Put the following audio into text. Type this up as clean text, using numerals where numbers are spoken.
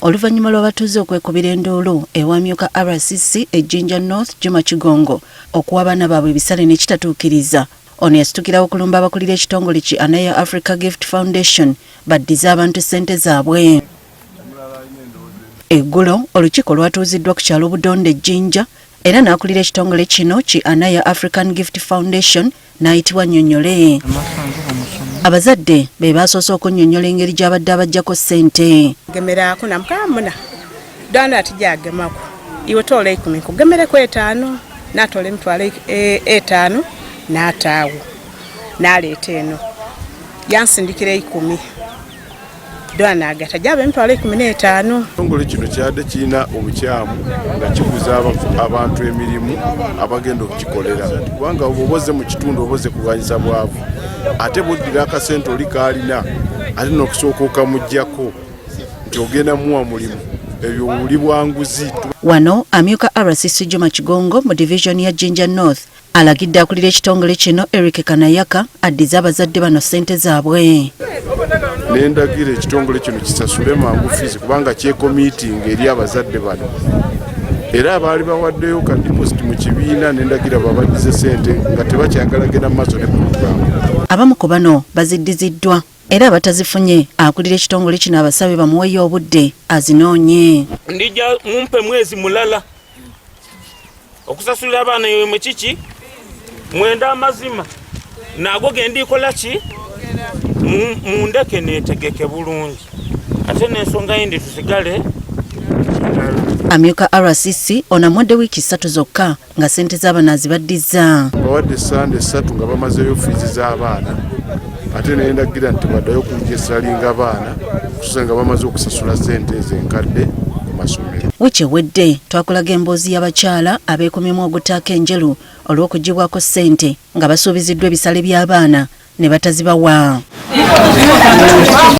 oluvannyuma lw'abatuuze okwekubira enduulu ewamyuka RCC Jinja North Juma Kigongo okuwa abaana baabwe ebisale ne kitatuukiriza. Ono yasitukirawo okulumba abakulira ekitongole ki Anaya Africa Gift Foundation baddize abantu ssente zaabwe. Eggulo olukiiko lwatuuziddwa ku kyalo Budonde Jinja era n'akulira ekitongole kino ki Anaya African Gift Foundation n'ayitibwa Nnyonnyole. Abazadde be baasoose okunnyonnyola engeri gy'abadde abajjako ssente. Gemeraako na mukamuna dana atijagemako iwe tola 10 kugemereko 5 natole mtwale 5 n'ataawo n'aleeta eno yansindikira 10 dana agata jabe mtwale 15. Ekitongole kino kyadde kirina obukyamu nga kiguza abantu emirimu abagenda okukikolera kubanga oboze mu kitundu oboze kulwanyisa bwavu ate buddira akasente oli kaalina ate n'okusooka okamuggyako nti ogenda muwa mulimu ebyo buli bwanguzi. Wano amyuka RCC Juma Kigongo mu division ya Jinja North alagidde akulira ekitongole kino Eric Kanayaka addize abazadde bano ssente zaabwe. Nendagira ekitongole kino kisasule mangu fees kubanga kyekomiitinga eri abazadde bano era abaali bawaddeyo ka deposit mu kibiina nendagira babaddize ssente nga tebakyagala genda maaso ne programu. Abamu ku bano baziddiziddwa era batazifunye akulira ekitongole kino abasabe bamuweeyo obudde azinoonye. Ndija mumpe mwezi mulala okusasulira abaana yoyo mu kiki mwenda amazima nago gendikola ki mundeke netegeke bulungi ate n'ensonga yindi tusigale. Amyuka RCC onamwadde wiiki 3 zokka nga ssente z'abaana azibaddiza. Bawadde Sande 3 nga bamazeyo fiizi z'abaana ate nendagira nti baddayo okujesalinga abaana kusosa nga bamaze okusasula ssente ezenkadde ku masomero. Wiiki ewedde twakolaga emboozi y'abakyala abeekomyemu ogutaaka enjeru olw'okugibwako ssente nga basuubiziddwa ebisale by'abaana ne batazibawa.